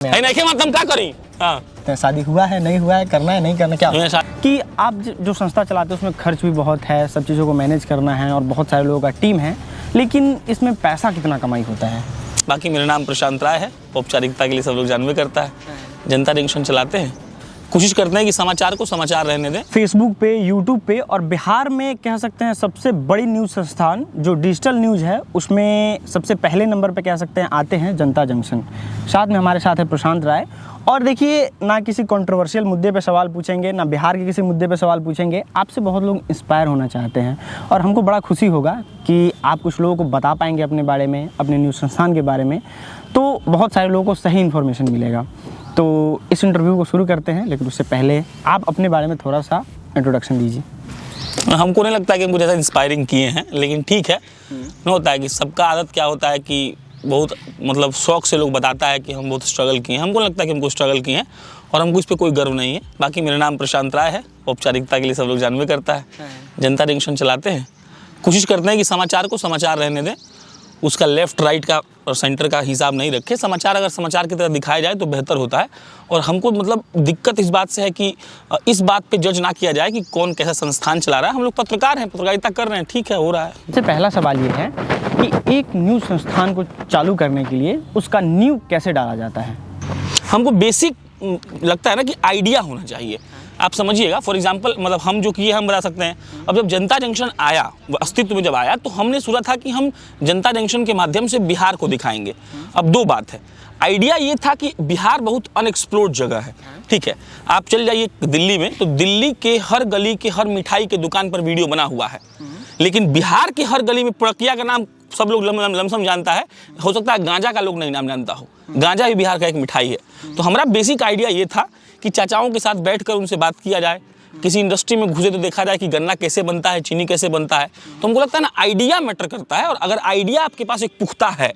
नहीं मतलब क्या करी? हाँ, शादी हुआ है नहीं हुआ है, करना है नहीं करना, क्या कि आप जो संस्था चलाते हैं उसमें खर्च भी बहुत है, सब चीज़ों को मैनेज करना है और बहुत सारे लोगों का टीम है, लेकिन इसमें पैसा कितना कमाई होता है? बाकी मेरा नाम प्रशांत राय है, औपचारिकता के लिए सब लोग जानवे करता है। जनता जंक्शन चलाते हैं, कोशिश करते हैं कि समाचार को समाचार रहने दें। फेसबुक पे, यूट्यूब पे और बिहार में कह सकते हैं सबसे बड़ी न्यूज़ संस्थान जो डिजिटल न्यूज़ है उसमें सबसे पहले नंबर पे कह सकते हैं आते हैं जनता जंक्शन। साथ में हमारे साथ है प्रशांत राय। और देखिए, ना किसी कंट्रोवर्शियल मुद्दे पे सवाल पूछेंगे, ना बिहार के किसी मुद्दे पे सवाल पूछेंगे। आपसे बहुत लोग इंस्पायर होना चाहते हैं और हमको बड़ा खुशी होगा कि आप कुछ लोगों को बता पाएंगे अपने बारे में, अपने न्यूज़ संस्थान के बारे में, तो बहुत सारे लोगों को सही इन्फॉर्मेशन मिलेगा। तो इस इंटरव्यू को शुरू करते हैं, लेकिन उससे पहले आप अपने बारे में थोड़ा सा इंट्रोडक्शन दीजिए। हमको नहीं लगता कि हमको ज़्यादा इंस्पायरिंग किए हैं, लेकिन ठीक है, नहीं होता है कि सबका आदत क्या होता है कि बहुत मतलब शौक से लोग बताता है कि हम बहुत स्ट्रगल किए हैं। हमको लगता है कि हमको स्ट्रगल किए हैं और हमको इस पर कोई गर्व नहीं है। बाकी मेरा नाम प्रशांत राय है, औपचारिकता के लिए सब लोग जानवे करता है। जनता जंक्शन चलाते हैं, कोशिश करते हैं कि समाचार को समाचार रहने दें, उसका लेफ्ट राइट का और सेंटर का हिसाब नहीं रखें। समाचार अगर समाचार की तरह दिखाया जाए तो बेहतर होता है। और हमको मतलब दिक्कत इस बात से है कि इस बात पे जज ना किया जाए कि कौन कैसा संस्थान चला रहा है। हम लोग पत्रकार हैं, पत्रकारिता कर रहे हैं, ठीक है, हो रहा है। सबसे पहला सवाल ये है कि एक न्यूज़ संस्थान को चालू करने के लिए उसका नींव कैसे डाला जाता है? हमको बेसिक लगता है ना कि आइडिया होना चाहिए। आप समझिएगा, फॉर एग्जांपल मतलब हम जो किए हम बता सकते हैं। अब जब जनता जंक्शन आया, अस्तित्व में जब आया, तो हमने सोचा था कि हम जनता जंक्शन के माध्यम से बिहार को दिखाएंगे। अब दो बात है, आइडिया ये था कि बिहार बहुत अनएक्सप्लोर्ड जगह है, ठीक है। आप चल जाइए दिल्ली में, तो दिल्ली के हर गली के हर मिठाई के दुकान पर वीडियो बना हुआ है, लेकिन बिहार की हर गली में पुड़किया का नाम सब लोग लमसम जानता है। हो सकता है गांजा का लोग नहीं नाम जानता हो, गांजा भी बिहार का एक मिठाई है। तो हमारा बेसिक आइडिया ये था कि चाचाओं के साथ बैठकर उनसे बात किया जाए, किसी इंडस्ट्री में घुसे तो देखा जाए कि गन्ना कैसे बनता है, चीनी कैसे बनता है। तो हमको लगता है ना, आइडिया मैटर करता है। और अगर आइडिया आपके पास एक पुख्ता है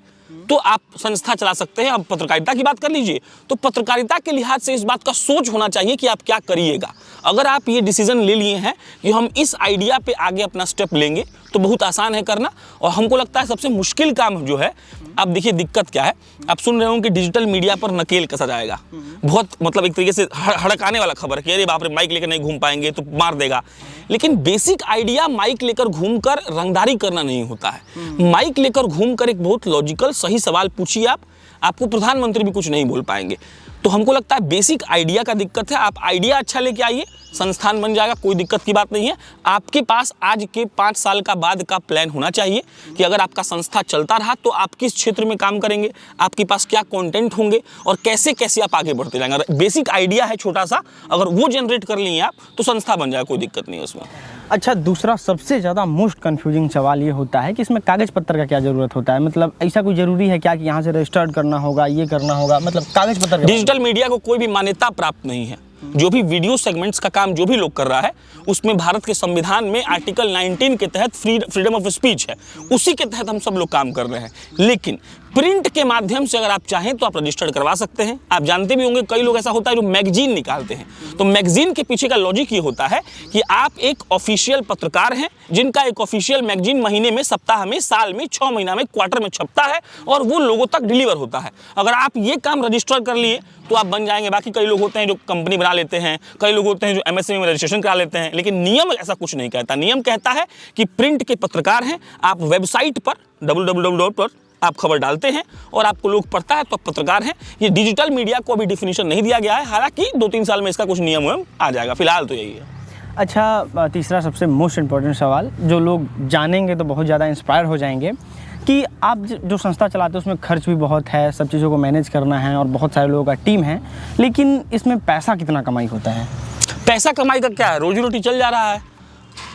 तो आप संस्था चला सकते हैं। अब पत्रकारिता की बात कर लीजिए, तो पत्रकारिता के लिहाज से इस बात का सोच होना चाहिए कि आप क्या करिएगा। अगर आप ये डिसीजन ले लिए हैं कि हम इस आइडिया पे आगे अपना स्टेप लेंगे, तो बहुत आसान है करना। और हमको लगता है सबसे मुश्किल काम जो है, आप देखिए दिक्कत क्या है, आप सुन रहे हो कि डिजिटल मीडिया पर नकेल कसा जाएगा। बहुत मतलब एक तरीके से हड़काने वाला खबर है कि अरे बाप रे, माइक लेकर नहीं घूम पाएंगे तो मार देगा। लेकिन बेसिक आइडिया माइक लेकर घूमकर रंगदारी करना नहीं होता है। माइक लेकर घूमकर एक बहुत लॉजिकल सही सवाल पूछिए, आपको प्रधानमंत्री भी कुछ नहीं बोल पाएंगे। तो हमको लगता है बेसिक आइडिया का दिक्कत है। आप आइडिया अच्छा लेके आइए, संस्थान बन जाएगा, कोई दिक्कत की बात नहीं है। आपके पास आज के 5 साल का बाद का प्लान होना चाहिए कि अगर आपका संस्था चलता रहा तो आप किस क्षेत्र में काम करेंगे, आपके पास क्या कंटेंट होंगे और कैसे कैसे आप आगे बढ़ते जाएंगे। अगर बेसिक आइडिया है छोटा सा, अगर वो जनरेट कर लिए आप, तो संस्था बन जाएगा, कोई दिक्कत नहीं है उसमें। अच्छा, दूसरा सबसे ज़्यादा मोस्ट कंफ्यूजिंग सवाल ये होता है कि इसमें कागज़ पत्र का क्या ज़रूरत होता है? मतलब ऐसा कोई ज़रूरी है क्या कि यहाँ से रजिस्टर्ड करना होगा, ये करना होगा? मतलब कागज़ पत्र का डिजिटल मीडिया को कोई भी मान्यता प्राप्त नहीं है। जो भी वीडियो सेगमेंट्स का काम जो भी लोग कर रहा है, उसमें भारत के संविधान में आर्टिकल 19 के तहत फ्रीडम ऑफ स्पीच है, उसी के तहत हम सब लोग काम कर रहे हैं। लेकिन प्रिंट के माध्यम से अगर आप चाहें तो आप रजिस्टर्ड करवा सकते हैं। आप जानते भी होंगे कई लोग ऐसा होता है जो मैगजीन निकालते हैं, तो मैगजीन के पीछे का लॉजिक ये होता है कि आप एक ऑफिशियल पत्रकार हैं जिनका एक ऑफिशियल मैगजीन महीने में, सप्ताह में, साल में, 6 महीना में, क्वार्टर में छपता है और वो लोगों तक डिलीवर होता है। अगर आप ये काम रजिस्टर कर लिए तो आप बन जाएंगे। बाकी कई लोग होते हैं जो कंपनी बना लेते हैं, कई लोग होते हैं जो एमएसएमई में रजिस्ट्रेशन करा लेते हैं, लेकिन नियम ऐसा कुछ नहीं कहता। नियम कहता है कि प्रिंट के पत्रकार हैं, आप वेबसाइट पर www पर आप खबर डालते हैं और आपको लोग पढ़ता है तो आप पत्रकार हैं। ये डिजिटल मीडिया को अभी डिफिनीशन नहीं दिया गया है, हालांकि 2-3 साल में इसका कुछ नियम आ जाएगा, फिलहाल तो यही है। अच्छा, तीसरा सबसे मोस्ट इम्पोर्टेंट सवाल जो लोग जानेंगे तो बहुत ज़्यादा इंस्पायर हो जाएंगे कि आप जो संस्था चलाते हैं उसमें खर्च भी बहुत है, सब चीज़ों को मैनेज करना है और बहुत सारे लोगों का टीम है, लेकिन इसमें पैसा कितना कमाई होता है? पैसा कमाई का क्या है, रोजी रोटी चल जा रहा है।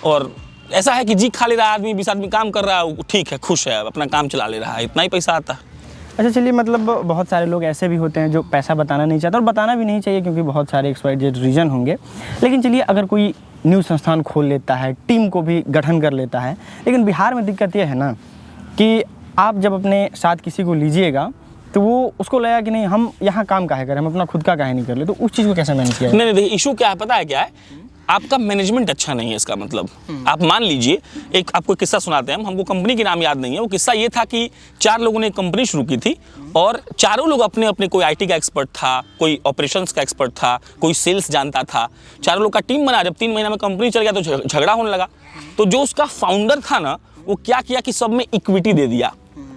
और ऐसा है कि जी खा ले रहा है आदमी, 20 आदमी काम कर रहा है, ठीक है, खुश है, अपना काम चला ले रहा है, इतना ही पैसा आता है। अच्छा चलिए, मतलब बहुत सारे लोग ऐसे भी होते हैं जो पैसा बताना नहीं चाहते और बताना भी नहीं चाहिए क्योंकि बहुत सारे XYZ रीज़न होंगे। लेकिन चलिए, अगर कोई न्यूज़ संस्थान खोल लेता है, टीम को भी गठन कर लेता है, लेकिन बिहार में दिक्कत यह है ना कि आप जब अपने साथ किसी को लीजिएगा तो वो उसको लगा कि नहीं हम यहाँ काम काहे करें, हम अपना खुद का काहे नहीं कर ले, तो उस चीज़ को कैसे मैनेज किया? नहीं, इशू क्या है पता है क्या है? आपका मैनेजमेंट अच्छा नहीं है। इसका मतलब आप मान लीजिए, एक आपको किस्सा सुनाते हैं हमको कंपनी के नाम याद नहीं है। वो किस्सा ये था कि 4 लोगों ने एक कंपनी शुरू की थी और चारों लोग अपने अपने, कोई आईटी का एक्सपर्ट था, कोई ऑपरेशंस का एक्सपर्ट था, कोई सेल्स जानता था। चारों लोग का टीम बना। जब 3 महीना में कंपनी चल गया तो झगड़ा होने लगा। तो जो उसका फाउंडर था ना, वो क्या किया कि सब में इक्विटी दे दिया।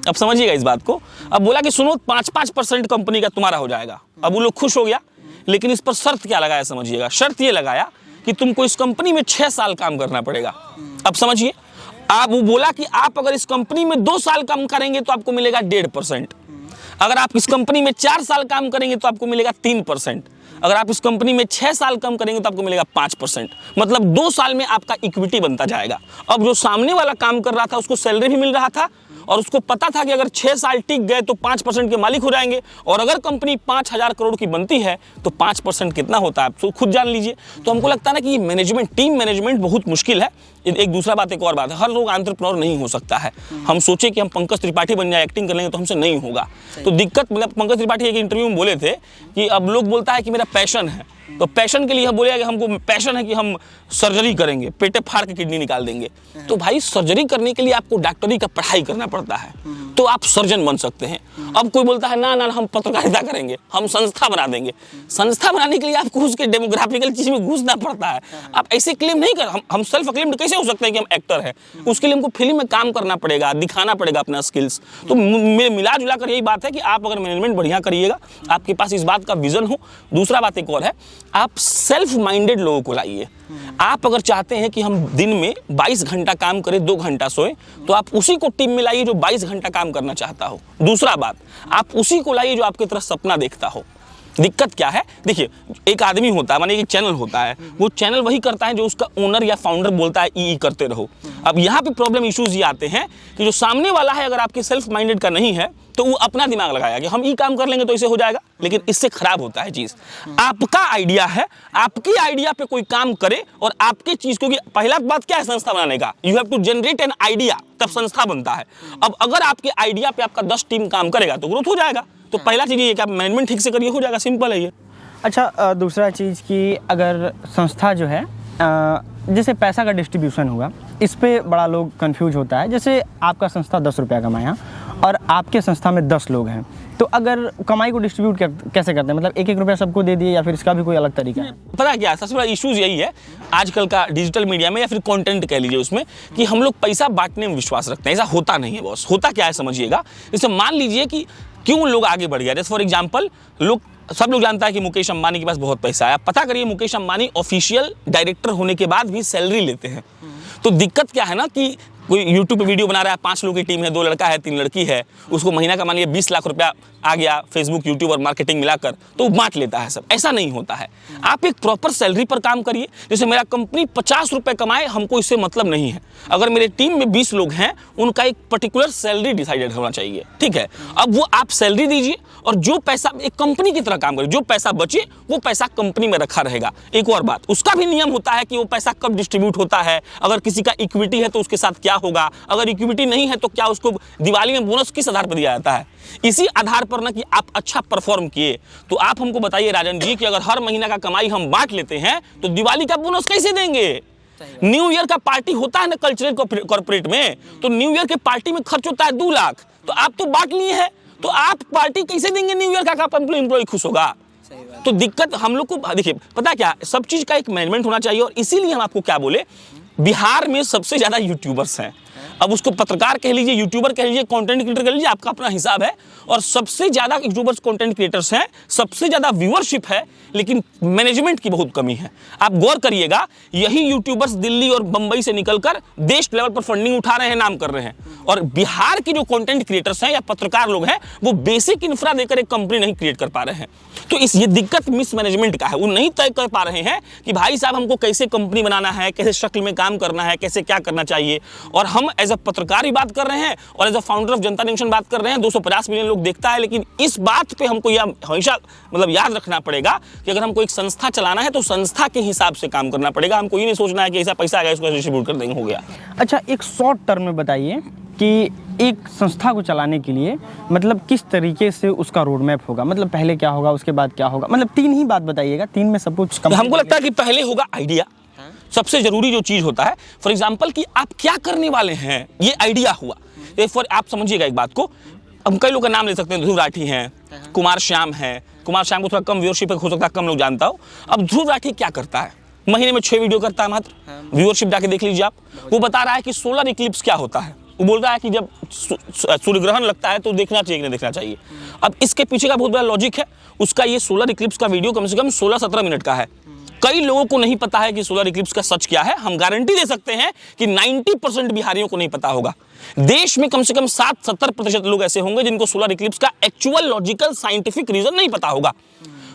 अब समझिएगा इस बात को। अब बोला कि सुनो 5-5% कंपनी का तुम्हारा हो जाएगा। अब वो लोग खुश हो गया, लेकिन इस पर शर्त क्या लगाया समझिएगा। शर्त ये लगाया कि तुमको इस कंपनी में 6 साल काम करना पड़ेगा। अब समझिए, आप वो बोला कि आप अगर इस कंपनी में 2 साल काम करेंगे तो आपको मिलेगा 1.5%। अगर आप इस कंपनी में 4 साल काम करेंगे तो आपको मिलेगा 3%। अगर आप इस कंपनी में 6 साल काम करेंगे तो आपको मिलेगा 5%। मतलब 2 साल में आपका इक्विटी बनता जाएगा। अब जो सामने वाला काम कर रहा था उसको सैलरी भी मिल रहा था और उसको पता था कि अगर 6 साल टिक गए तो 5% के मालिक हो जाएंगे। और अगर कंपनी 5,000 करोड़ की बनती है तो 5% कितना होता है आप तो खुद जान लीजिए। तो हमको लगता है ना कि ये मैनेजमेंट, टीम मैनेजमेंट बहुत मुश्किल है। एक दूसरा बात, एक और बात है, हर लोग एंटरप्रेन्योर नहीं हो सकता है। हम सोचे कि हम पंकज त्रिपाठी बन जाए, एक्टिंग कर लेंगे, तो हमसे नहीं होगा। तो दिक्कत, मतलब पंकज त्रिपाठी एक इंटरव्यू में बोले थे कि अब लोग बोलता है कि मेरा पैशन है, तो पैशन के लिए हम बोले कि हमको पैशन है कि हम सर्जरी करेंगे, पेटे फाड़ के किडनी निकाल देंगे। तो भाई सर्जरी करने के लिए आपको डॉक्टरी का पढ़ाई करना पड़ता है, तो आप सर्जन बन सकते हैं। अब कोई बोलता है ना ना हम पत्रकारिता करेंगे, हम संस्था बना देंगे। संस्था बनाने के लिए आपको उसके डेमोग्राफिकल चीज में घुसना पड़ता है। आप ऐसे क्लेम नहीं कर, हम सेल्फ अक्लेम्ड कैसे हो सकते हैं कि हम एक्टर हैं? उसके लिए हमको फिल्म में काम करना पड़ेगा, दिखाना पड़ेगा अपना स्किल्स। तो मिला जुला कर यही बात है कि आप अगर मैनेजमेंट बढ़िया करिएगा, आपके पास इस बात का विजन हो। दूसरा बात एक और है, आप सेल्फ माइंडेड लोगों को लाइए। आप अगर चाहते हैं कि हम दिन में 22 घंटा काम करें, 2 घंटा सोए, तो आप उसी को टीम में लाइए जो 22 घंटा काम करना चाहता हो। दूसरा बात, आप उसी को लाइए जो आपकी तरह सपना देखता हो। दिक्कत क्या है, देखिए एक आदमी होता है, माने एक चैनल होता है, वो चैनल वही करता है जो उसका ओनर या फाउंडर बोलता है ई करते रहो। अब यहाँ पे प्रॉब्लम इश्यूज ये आते हैं कि जो सामने वाला है अगर आपके सेल्फ माइंडेड का नहीं है तो वो अपना दिमाग लगाया कि हम ई काम कर लेंगे तो इसे हो जाएगा, लेकिन इससे खराब होता है चीज। आपका आइडिया है, आपकी आइडिया पे कोई काम करे और आपके चीज को, पहला बात क्या है संस्था बनाने का, you have to generate an idea, तब संस्था बनता है। अब अगर आपके आइडिया पे आपका 10 टीम काम करेगा तो ग्रोथ हो जाएगा। तो पहला चीज ये कि आप मैनेजमेंट ठीक से करिए, हो जाएगा, सिंपल है ये। अच्छा, दूसरा चीज़ कि अगर संस्था जो है, जैसे पैसा का डिस्ट्रीब्यूशन हुआ, इस पे बड़ा लोग कंफ्यूज होता है। जैसे आपका संस्था 10 रुपया कमाया और आपके संस्था में 10 लोग हैं, तो अगर कमाई को डिस्ट्रीब्यूट कैसे करते हैं? मतलब 1-1 रुपया सबको दे दिए या फिर इसका भी कोई अलग तरीका है? पता है क्या, सबसे बड़ा इश्यूज यही है आजकल का डिजिटल मीडिया में या फिर कंटेंट कह लीजिए उसमें, कि हम लोग पैसा बांटने में विश्वास रखते हैं। ऐसा होता नहीं है बॉस। होता क्या है समझिएगा। जैसे मान लीजिए कि क्यों लोग आगे बढ़ गया, जैसे फॉर एग्जाम्पल सब लोग जानता है कि मुकेश अंबानी के पास बहुत पैसा है। पता करिए मुकेश अंबानी ऑफिशियल डायरेक्टर होने के बाद भी सैलरी लेते हैं। तो दिक्कत क्या है ना कि कोई यूट्यूब पे वीडियो बना रहा है, 5 लोगों की टीम है, 2 लड़का है, 3 लड़की है, उसको महीना का मान लीजिए 20 लाख रुपया आ गया, फेसबुक, यूट्यूब और मार्केटिंग मिलाकर, तो बांट लेता है सब। ऐसा नहीं होता है। आप एक प्रॉपर सैलरी पर काम करिए। जैसे मेरा कंपनी 50 रुपए कमाए, हमको इससे मतलब नहीं है। अगर मेरे टीम में 20 लोग हैं, उनका एक पर्टिकुलर सैलरी डिसाइडेड होना चाहिए, ठीक है। अब वो आप सैलरी दीजिए और जो पैसा एक कंपनी की तरह काम करे, जो पैसा बचे वो पैसा कंपनी में रखा रहेगा। एक और बात, उसका भी नियम होता है कि वो पैसा कब डिस्ट्रीब्यूट होता है। अगर किसी का इक्विटी है तो उसके साथ क्या होगा, अगर इक्विटी नहीं है तो क्या उसको दिवाली में बोनस किस आधार पर दिया जाता है। इसी आधार पर ना कि आप अच्छा परफॉर्म किए। तो आप हमको बताइए राजन जी कि अगर हर महीना का कमाई हम बांट लेते हैं तो दिवाली का बोनस कैसे देंगे? न्यू ईयर का पार्टी होता है ना कल्चरल कॉर्पोरेट में, तो न्यू ईयर के पार्टी में खर्च होता है 2 लाख, तो आप तो बांट लिए हैं, तो आप पार्टी कैसे देंगे न्यू ईयर का? एम्प्लॉय खुश होगा? तो दिक्कत हम लोग को, देखिए पता क्या, सब चीज का एक मैनेजमेंट होना चाहिए। और इसीलिए हम आपको क्या बोले, बिहार में सबसे ज्यादा यूट्यूबर्स हैं। अब उसको पत्रकार कह लीजिए, यूट्यूबर कह लीजिए, कंटेंट क्रिएटर कह लीजिए, आपका अपना हिसाब है। और सबसे ज्यादा यूट्यूबर्स, कंटेंट क्रिएटर्स हैं, सबसे ज्यादा व्यूअरशिप है, लेकिन मैनेजमेंट की बहुत कमी है। आप गौर करिएगा, यही यूट्यूबर्स दिल्ली और बंबई से निकलकर देश लेवल पर फंडिंग उठा रहे हैं, नाम कर रहे हैं। और बिहार के जो कंटेंट क्रिएटर्स हैं या पत्रकार लोग हैं, वो बेसिक इंफ्रा देकर एक कंपनी नहीं क्रिएट कर पा रहे हैं। तो ये दिक्कत मिसमैनेजमेंट का है। वो नहीं तय कर पा रहे हैं कि भाई साहब हमको कैसे कंपनी बनाना है, कैसे शक्ल में काम करना है, कैसे क्या करना चाहिए। और हम एज अ पत्रकार ही बात कर रहे हैं और as a founder of Janata junction बात कर रहे हैं। 250 मिलियन लोग देखता है, लेकिन इस बात पे हमको यह हमेशा मतलब याद रखना पड़ेगा कि अगर हमको एक संस्था चलाना है तो संस्था के हिसाब से काम करना पड़ेगा। हमको ये नहीं सोचना है कि ऐसा पैसा आएगा इसको डिस्ट्रीब्यूट कर देंगे, हो गया। अच्छा, एक शॉर्ट टर्म में बताइए कि एक संस्था को चलाने के लिए मतलब किस तरीके से उसका रोड मैप होगा, मतलब पहले क्या होगा, उसके बाद क्या होगा, मतलब 3 ही बात बताइएगा, 3 में सब कुछ। हमको लगता है कि पहले होगा आइडिया, सबसे जरूरी जो चीज होता है, फॉर एग्जाम्पल कि आप क्या करने वाले हैं, ये आइडिया हुआ। आप समझिएगा एक बात को, अब कई लोग का नाम ले सकते हैं, ध्रुव राठी हैं, कुमार श्याम है। कुमार श्याम को थोड़ा कम व्यूअरशिप हो सकता है, कम लोग जानता हो। अब ध्रुव राठी क्या करता है, महीने में 6 वीडियो करता है मात्र, व्यूअरशिप जाके देख लीजिए आप। वो बता रहा है कि सोलर इक्लिप्स क्या होता है। वो बोल रहा है कि जब सूर्य ग्रहण लगता है तो देखना चाहिए कि नहीं देखना चाहिए। अब इसके पीछे का बहुत बड़ा लॉजिक है। उसका ये सोलर इक्लिप्स का वीडियो कम से कम 16-17 मिनट का है। कई लोगों को नहीं पता है कि सोलर इक्लिप्स का सच क्या है। हम गारंटी दे सकते हैं कि 90% बिहारियों को नहीं पता होगा। देश में कम से कम 7-70% लोग ऐसे होंगे जिनको सोलर इक्लिप्स का एक्चुअल लॉजिकल साइंटिफिक रीजन नहीं पता होगा।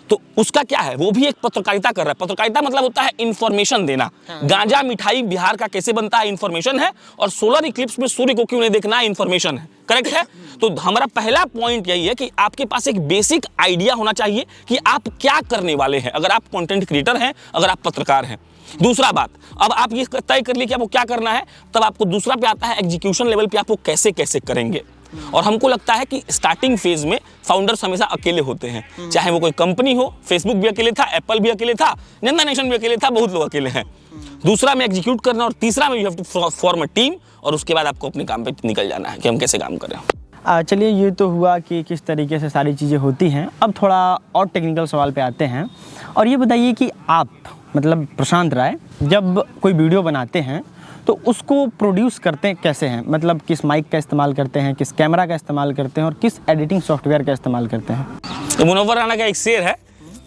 तो उसका क्या है, वो भी एक पत्रकारिता कर रहा है। पत्रकारिता मतलब होता है इंफॉर्मेशन देना। गांजा मिठाई बिहार का कैसे बनता है, इंफॉर्मेशन है। और सोलर इक्लिप्स में सूर्य को क्यों नहीं देखना है, इंफॉर्मेशन है। करेक्ट है। तो हमारा पहला पॉइंट यही है कि आपके पास एक बेसिक आइडिया होना चाहिए कि आप क्या करने वाले हैं, अगर आप कंटेंट क्रिएटर हैं, अगर आप पत्रकार हैं। दूसरा बात, अब आप ये तय कर लिए कि आपको क्या करना है, तब आपको दूसरा पे आता है एग्जीक्यूशन लेवल पे आप वो कैसे कैसे करेंगे। और हमको लगता है कि स्टार्टिंग फेज में फाउंडर्स हमेशा अकेले होते हैं, चाहे वो कोई कंपनी हो। फेसबुक भी अकेले था, एप्पल भी अकेले था, जनता नेशन भी अकेले था, बहुत लोग अकेले हैं। दूसरा में एग्जीक्यूट करना, और तीसरा में you have to form a team, और उसके बाद आपको अपने काम पे निकल जाना है कि हम कैसे काम करें। चलिए, ये तो हुआ कि किस तरीके से सारी चीज़ें होती हैं। अब थोड़ा और टेक्निकल सवाल पे आते हैं, और ये बताइए कि आप मतलब प्रशांत राय जब कोई वीडियो बनाते हैं तो उसको प्रोड्यूस करते हैं कैसे हैं, मतलब किस माइक का इस्तेमाल करते हैं, किस कैमरा का इस्तेमाल करते हैं, और किस एडिटिंग सॉफ्टवेयर का इस्तेमाल करते हैं। तो मुनव्वर राणा का एक शेर है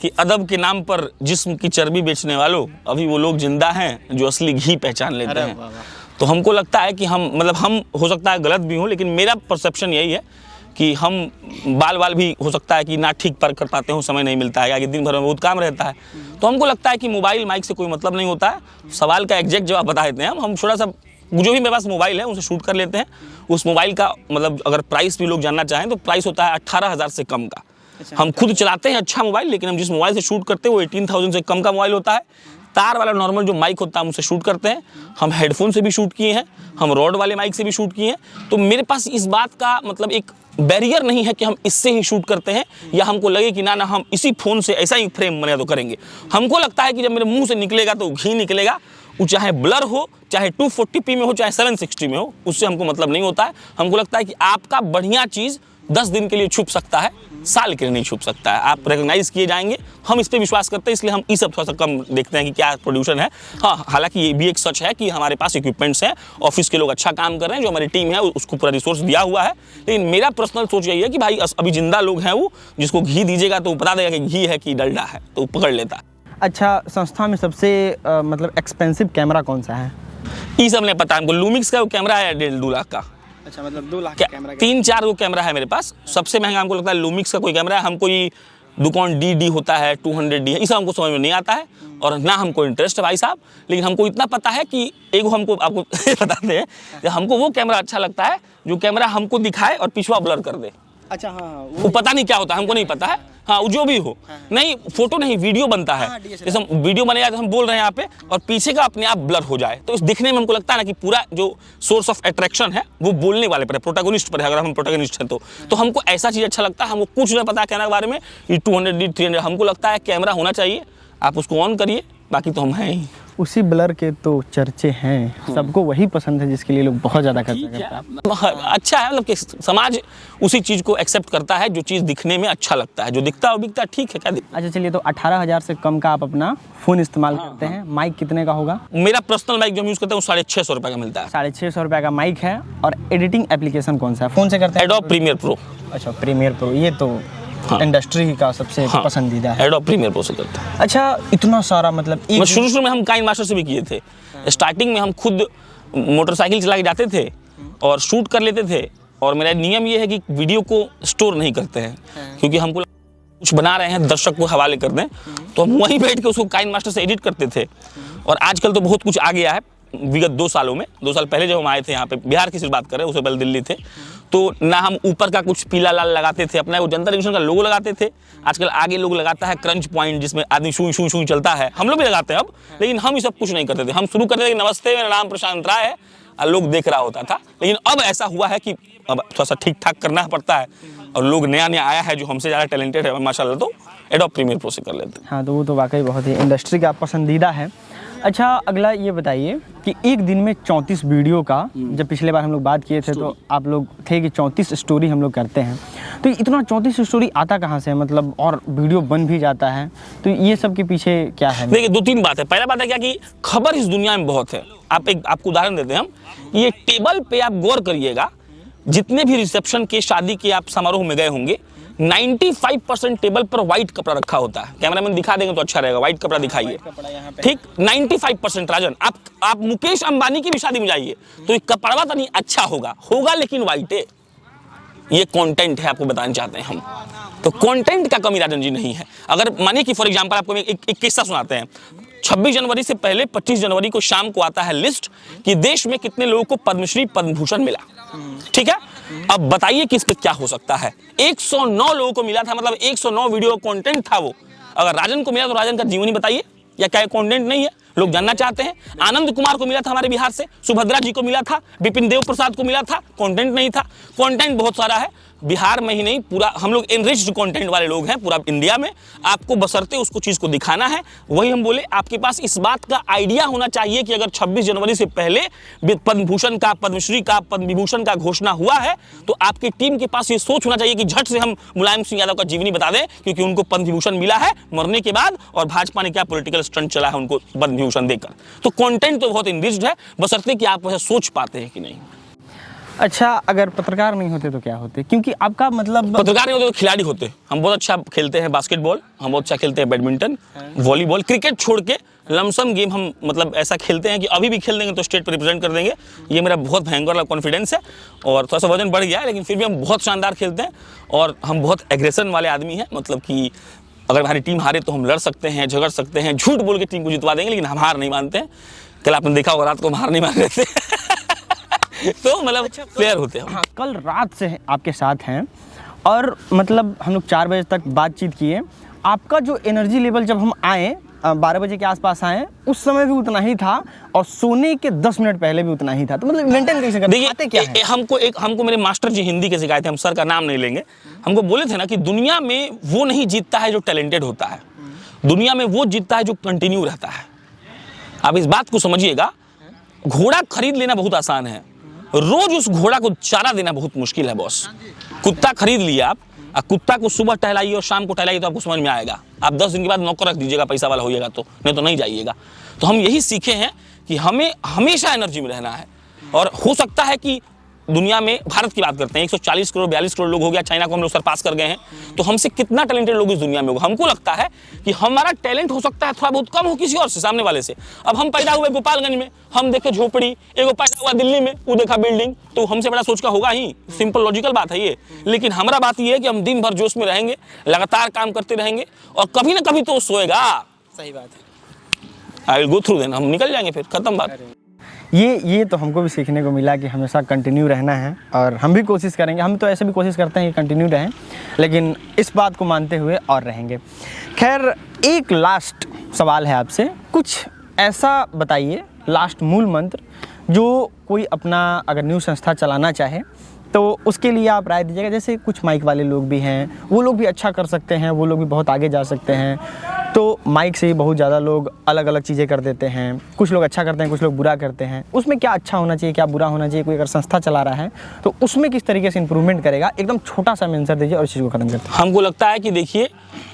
कि अदब के नाम पर जिस्म की चर्बी बेचने वालों, अभी वो लोग जिंदा हैं जो असली घी पहचान लेते हैं। तो हमको लगता है कि हम हो सकता है गलत भी हो, लेकिन मेरा परसेप्शन यही है कि हम बाल भी हो सकता है कि ना ठीक पर कर पाते हो, समय नहीं मिलता है, आगे दिन भर में बहुत काम रहता है। तो हमको लगता है कि मोबाइल माइक से कोई मतलब नहीं होता है। सवाल का एग्जैक्ट जवाब बता देते हैं हम थोड़ा सा, जो भी मेरे पास मोबाइल है उनसे शूट कर लेते हैं। उस मोबाइल का मतलब अगर प्राइस भी लोग जानना चाहें तो प्राइस होता है 18,000 से कम का। हम खुद चलाते हैं अच्छा मोबाइल, लेकिन हम जिस मोबाइल से शूट करते हैं वो 18,000 से कम का मोबाइल होता है। तार वाला नॉर्मल जो माइक होता है हम उससे शूट करते हैं। हम हेडफोन से भी शूट किए हैं, हम रॉड वाले माइक से भी शूट किए हैं। तो मेरे पास इस बात का मतलब एक बैरियर नहीं है कि हम इससे ही शूट करते हैं, या हमको लगे कि ना हम इसी फ़ोन से ऐसा ही फ्रेम बने तो करेंगे। हमको लगता है कि जब मेरे मुंह से निकलेगा तो घी निकलेगा, वो चाहे ब्लर हो, चाहे 240p में हो, चाहे 760 में हो, उससे हमको मतलब नहीं होता है। हमको लगता है कि आपका बढ़िया चीज़ 10 दिन के लिए छुप सकता है, साल के लिए नहीं छुप सकता है। आप रिकॉग्नाइज किए जाएंगे, हम इस पे विश्वास करते हैं, इसलिए हम ये सब थोड़ा सा कम देखते हैं कि क्या प्रोड्यूसर है। हाँ, हालांकि ये भी एक सच है कि हमारे पास इक्विपमेंट्स हैं, ऑफिस के लोग अच्छा काम कर रहे हैं, जो हमारी टीम है उसको पूरा रिसोर्स दिया हुआ है। लेकिन मेरा पर्सनल सोच यही है कि भाई अभी जिंदा लोग हैं, वो जिसको घी दीजिएगा तो बता देगा कि घी है कि डलडा है, तो पकड़ लेता है। अच्छा, संस्था में सबसे मतलब एक्सपेंसिव कैमरा कौन सा है? ये सब नहीं पता हमको। लूमिक्स का वो कैमरा है 1.5-2 लाख का। अच्छा, मतलब 2 लाख का कैमरा? 3-4 वो कैमरा है मेरे पास। सबसे महंगा हमको लगता है लूमिक्स का कोई कैमरा है। हमको ये दुकान डी होता है, 200D है, ये सब हमको समझ में नहीं आता है, और ना हमको इंटरेस्ट है भाई साहब। लेकिन हमको इतना पता है कि एक हमको आपको बताते हैं कि हमको वो कैमरा अच्छा लगता है जो कैमरा हमको दिखाए और पिछवा ब्लर कर दे। अच्छा, हाँ, वो पता नहीं क्या होता है, हमको नहीं पता है। हाँ, वो जो भी हो, नहीं फोटो नहीं वीडियो बनता है। जैसे हम वीडियो बनेगा तो हम बोल रहे हैं यहाँ पे, और पीछे का अपने आप ब्लर हो जाए, तो इस दिखने में हमको लगता है ना कि पूरा जो सोर्स ऑफ अट्रैक्शन है वो बोलने वाले पर है, प्रोटैगनिस्ट पर है। अगर हम प्रोटैगनिस्ट हैं तो हमको ऐसा चीज़ अच्छा लगता है। हमको कुछ नहीं पता कैमरा के बारे में, ये 200D 300, हमको लगता है कैमरा होना चाहिए, आप उसको ऑन करिए, बाकी तो हम हैं ही। उसी ब्लर के तो चर्चे हैं, सबको वही पसंद है जिसके लिए लोग बहुत ज़्यादा खर्चा करते हैं। अच्छा है, मतलब कि समाज उसी चीज़ को एक्सेप्ट करता है जो चीज़ दिखने में अच्छा लगता है, जो दिखता है वो बिकता है, ठीक है क्या दिखता है। अच्छा, चलिए, तो 18,000 से कम का आप अपना फ़ोन इस्तेमाल करते हैं। माइक कितने का होगा? मेरा पर्सनल माइक जो हम यूज़ करते हैं वो 650 रुपये का मिलता है। 650 रुपये का माइक है। और एडिटिंग एप्लीकेशन कौन सा है, फ़ोन से करते हैं? Adobe Premiere Pro. अच्छा, प्रीमियर प्रो, ये तो इंडस्ट्री का सबसे पसंदीदा है। एडोब प्रीमियर प्रो से करते हैं। अच्छा, इतना सारा मतलब शुरू में हम काइन मास्टर से भी किए थे। स्टार्टिंग में हम खुद मोटरसाइकिल चला के जाते थे और शूट कर लेते थे। और मेरा नियम ये है कि वीडियो को स्टोर नहीं करते हैं, क्योंकि हमको कुछ बना रहे हैं दर्शक को हवाले कर दें, तो हम वहीं बैठ के उसको काइन मास्टर से एडिट करते थे। और आजकल तो बहुत कुछ आ गया है विगत 2 सालों में। 2 साल पहले जब हम आए थे यहाँ पे, बिहार की सिर्फ बात कर रहे हैं, उससे पहले दिल्ली थे, तो ना हम ऊपर का कुछ पीला लाल लगाते थे, अपना वो जनता जंक्शन का लोगो लगाते थे। आजकल आगे लोग लगाता है क्रंच पॉइंट, जिसमें आदमी शूई शूई शूई चलता है, हम लोग भी लगाते हैं अब। लेकिन हम ये सब कुछ नहीं करते थे। हम शुरू करते थे नमस्ते मेरा नाम प्रशांत राय है, और लोग देख रहा होता था। लेकिन अब ऐसा हुआ है कि अब थोड़ा सा ठीक ठाक करना पड़ता है, और लोग नया आया है जो हमसे ज़्यादा टैलेंटेड है माशाल्लाह, तो एडोब प्रीमियर प्रो से कर लेते हैं। हाँ, तो वो तो वाकई बहुत ही इंडस्ट्री का पसंदीदा है। अच्छा, अगला ये बताइए कि एक दिन में 34 वीडियो का, जब पिछले बार हम लोग बात किए थे तो आप लोग थे कि 34 स्टोरी हम लोग करते हैं, तो इतना 34 स्टोरी आता कहाँ से है, मतलब और वीडियो बन भी जाता है, तो ये सब के पीछे क्या है? देखिए, 2-3 बात है। पहला बात है क्या कि खबर इस दुनिया में बहुत है। आपको उदाहरण देते हैं हम, ये टेबल पे आप गौर करिएगा, जितने भी रिसेप्शन के, शादी के आप समारोह में गए होंगे, 95% टेबल पर व्हाइट कपड़ा रखा होता है। कैमरामैन दिखा देंगे तो अच्छा रहेगा, व्हाइट कपड़ा दिखाइए, ठीक। 95% राजन, आप मुकेश अंबानी की भी शादी में जाइए तो ये कपड़ा तो नहीं अच्छा होगा लेकिन व्हाइट है। ये कंटेंट है, आपको बताना चाहते हैं हम। तो कंटेंट का कमी राजन जी नहीं है। अगर मानिए कि फॉर एग्जांपल आपको एक किस्सा सुनाते हैं। 26 जनवरी से पहले 25 जनवरी को शाम को आता है लिस्ट कि देश में कितने लोगों को पद्मश्री पद्म भूषण मिला, ठीक है। अब बताइए कि इस पे क्या हो सकता है। 109 लोगों को मिला था, मतलब 109 वीडियो कंटेंट था वो। अगर राजन को मिला तो राजन का जीवनी बताइए, या क्या कंटेंट नहीं है? लोग जानना चाहते हैं। आनंद कुमार को मिला था हमारे बिहार से, सुभद्रा जी को मिला था, विपिन देव प्रसाद को मिला था, कंटेंट नहीं था। कंटेंट बहुत सारा है, बिहार में ही नहीं, पूरा हम लोग एनरिच्ड कंटेंट वाले लोग हैं पूरा इंडिया में। आपको बशर्ते उसको चीज़ को दिखाना है। वही हम बोले, आपके पास इस बात का आइडिया होना चाहिए कि अगर 26 जनवरी से पहले पद्म भूषण का, पद्मश्री का, पद्म विभूषण का घोषणा हुआ है तो आपकी टीम के पास ये सोच होना चाहिए कि झट से हम मुलायम सिंह यादव का जीवनी बता दें, क्योंकि उनको पद्म विभूषण मिला है मरने के बाद, और भाजपा ने क्या पॉलिटिकल स्टंट चला है उनको पद्म विभूषण देकर। तो कंटेंट तो बहुत इनरिच्ड है, बशर्ते कि आप वैसे सोच पाते हैं कि नहीं। अच्छा, अगर पत्रकार नहीं होते तो क्या होते? क्योंकि आपका मतलब पत्रकार नहीं होते तो खिलाड़ी होते। हम बहुत अच्छा खेलते हैं बास्केटबॉल, हम बहुत अच्छा खेलते हैं बैडमिंटन, वॉलीबॉल, क्रिकेट छोड़ के लमसम गेम हम मतलब ऐसा खेलते हैं कि अभी भी खेल देंगे तो स्टेट पर रिप्रेजेंट कर देंगे। ये मेरा बहुत भयंकर कॉन्फिडेंस है, और थोड़ा सा वजन बढ़ गया है, लेकिन फिर भी हम बहुत शानदार खेलते हैं और हम बहुत एग्रेशन वाले आदमी हैं। मतलब कि अगर हमारी टीम हारे तो हम लड़ सकते हैं, झगड़ सकते हैं, झूठ बोल के टीम को जितवा देंगे, लेकिन हम हार नहीं मानते हैं। कल आपने देखा होगा रात को हम हार नहीं मान रहे थे। तो मतलब प्लेयर होते हैं। हाँ, कल रात से आपके साथ हैं और मतलब हम लोग 4 बजे तक बातचीत किए। आपका जो एनर्जी लेवल, जब हम आए 12 बजे के आसपास आए, उस समय भी उतना ही था और सोने के 10 मिनट पहले भी उतना ही था। तो मतलब मेंटेन कैसे करते? देखिए, क्या है? हमको मेरे मास्टर जी हिंदी के सिखाए थे, हम सर का नाम नहीं लेंगे। हमको बोले थे ना कि दुनिया में वो नहीं जीतता है जो टैलेंटेड होता है, दुनिया में वो जीतता है जो कंटिन्यू रहता है। आप इस बात को समझिएगा। घोड़ा खरीद लेना बहुत आसान है, रोज उस घोड़ा को चारा देना बहुत मुश्किल है बॉस। कुत्ता खरीद लिया आप, कुत्ता को सुबह टहलाइए और शाम को टहलाइए तो आपको समझ में आएगा। आप 10 दिन के बाद नौकर रख दीजिएगा, पैसा वाला होइएगा तो, नहीं तो नहीं जाइएगा। तो हम यही सीखे हैं कि हमें हमेशा एनर्जी में रहना है। और हो सकता है कि दुनिया में, भारत की बात करते हैं, 140 करोड़ 42 करोड़ लोग हो गया, चाइना को हम लोग सरपास कर गए हैं। तो हमसे कितना टैलेंटेड लोग इस दुनिया में होगा। हमको लगता है कि हमारा टैलेंट हो सकता है थोड़ा बहुत कम हो किसी और से, सामने वाले से। अब हम पैदा हुए गोपालगंज में, हम देखे झोपड़ी, एगो पैदा हुआ दिल्ली में, वो देखा बिल्डिंग, तो हमसे बड़ा सोच का होगा ही। सिंपल लॉजिकल बात है ये। लेकिन हमारा बात ये है कि हम दिन भर जोश में रहेंगे, लगातार काम करते रहेंगे, और कभी ना कभी तो सोएगा। सही बात है। I will go through, then हम निकल जाएंगे, फिर खत्म बात। ये तो हमको भी सीखने को मिला कि हमेशा कंटिन्यू रहना है, और हम भी कोशिश करेंगे। हम तो ऐसे भी कोशिश करते हैं कि कंटिन्यू रहें, लेकिन इस बात को मानते हुए और रहेंगे। खैर, एक लास्ट सवाल है आपसे, कुछ ऐसा बताइए लास्ट मूल मंत्र जो कोई अपना अगर न्यूज़ संस्था चलाना चाहे तो उसके लिए आप राय दीजिएगा। जैसे कुछ माइक वाले लोग भी हैं, वो लोग भी अच्छा कर सकते हैं, वो लोग भी बहुत आगे जा सकते हैं। तो माइक से ही बहुत ज़्यादा लोग अलग अलग चीज़ें कर देते हैं, कुछ लोग अच्छा करते हैं, कुछ लोग बुरा करते हैं। उसमें क्या अच्छा होना चाहिए, क्या बुरा होना चाहिए? कोई अगर संस्था चला रहा है तो उसमें किस तरीके से इंप्रूवमेंट करेगा? एकदम छोटा सा आंसर दीजिए और इस चीज़ को खत्म करते हैं। हमको लगता है कि देखिए,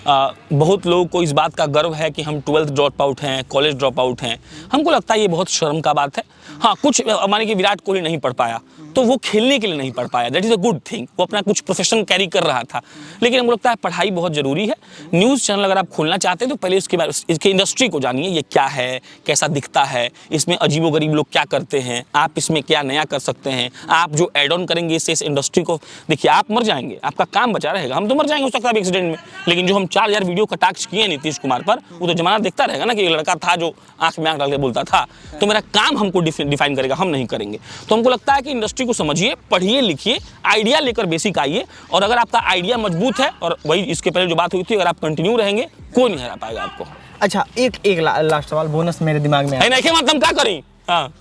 बहुत लोगों को इस बात का गर्व है कि हम 12th ड्रॉप आउट हैं, कॉलेज ड्रॉप आउट हैं। हमको लगता है ये बहुत शर्म का बात है। हाँ, कुछ माने कि विराट कोहली नहीं पढ़ पाया तो वो खेलने के लिए नहीं पढ़ पाया, that is a good thing. वो अपना कुछ प्रोफेशन कैरी कर रहा था। लेकिन हमको लगता है पढ़ाई बहुत ज़रूरी है। न्यूज़ चैनल अगर आप खोलना चाहते हैं तो पहले इसके इंडस्ट्री को जानिए, ये क्या है, कैसा दिखता है, इसमें अजीबोगरीब लोग क्या करते हैं, आप इसमें क्या नया कर सकते हैं, आप जो एड ऑन करेंगे इससे इस इंडस्ट्री को। देखिए, आप मर जाएंगे, आपका काम बचा रहेगा। हम तो मर जाएंगे हो सकता है एक्सीडेंट में, लेकिन जो हम 4000 वीडियो कटाक्ष किए नीतीश कुमार पर, वो तो जमाना देखता रहेगा ना कि एक लड़का था जो आंख में आंख डाल के बोलता था। तो मेरा काम हमको डिफाइन करेगा, हम नहीं करेंगे। तो हमको लगता है कि इंडस्ट्री को समझिए, पढ़िए, लिखिए, आइडिया लेकर बेसिक आइए, और अगर आपका आइडिया मजबूत है, और वही इसके पहले जो बात हुई थी, अगर आप कंटिन्यू रहेंगे कोई नहीं हरा पाएगा आपको। अच्छा, एक लास्ट सवाल बोनस मेरे दिमाग में नहीं क्या मतलब क्या करें? हाँ,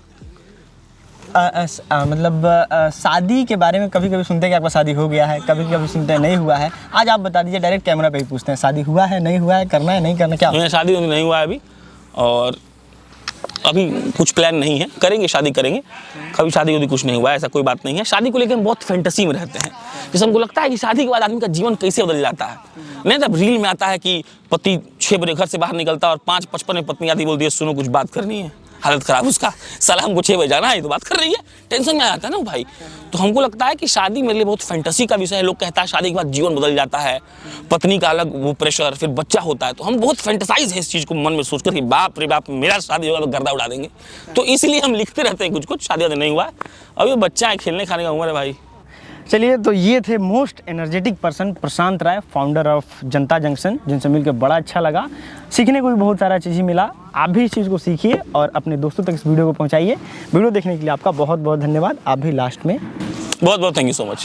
मतलब शादी के बारे में कभी कभी सुनते हैं कि आपका शादी हो गया है, कभी कभी सुनते हैं नहीं हुआ है। आज आप बता दीजिए, डायरेक्ट कैमरा पे ही पूछते हैं, शादी हुआ है, नहीं हुआ है, करना है, नहीं करना, क्या? मेरा शादी नहीं हुआ है अभी, और अभी कुछ प्लान नहीं है, करेंगे, शादी करेंगे। कभी शादी होती कुछ नहीं हुआ है, ऐसा कोई बात नहीं है। शादी को लेकर हम बहुत फैंटेसी में रहते हैं, जैसे हमको लगता है कि शादी के बाद आदमी का जीवन कैसे बदल जाता है। नहीं, तब रील में आता है कि पति 6 बजे घर से बाहर निकलता है और 5:55 में पत्नी आती बोलती है सुनो कुछ बात करनी है, हालत खराब उसका, साला हमको 6 बजे जाना है, तो बात कर रही है, टेंशन में आ जाता है ना भाई। तो हमको लगता है कि शादी मेरे लिए बहुत फैंटेसी का विषय है। लोग कहता है शादी के बाद जीवन बदल जाता है, पत्नी का अलग वो प्रेशर, फिर बच्चा होता है, तो हम बहुत फैंटेसाइज है इस चीज़ को मन में सोचकर कि बाप रे बाप मेरा शादी होगा तो गर्दा उड़ा देंगे। तो इसलिए हम लिखते रहते हैं कुछ शादी नहीं हुआ है, अभी बच्चा है, खेलने खाने का उम्र है भाई। चलिए, तो ये थे most energetic person Prashant Rai, founder of Janata junction, जिनसे मिलकर बड़ा अच्छा लगा, सीखने को भी बहुत सारा चीज़ मिला। आप भी इस चीज़ को सीखिए और अपने दोस्तों तक इस वीडियो को पहुंचाइए। वीडियो देखने के लिए आपका बहुत बहुत धन्यवाद। आप भी लास्ट में बहुत बहुत थैंक यू सो मच।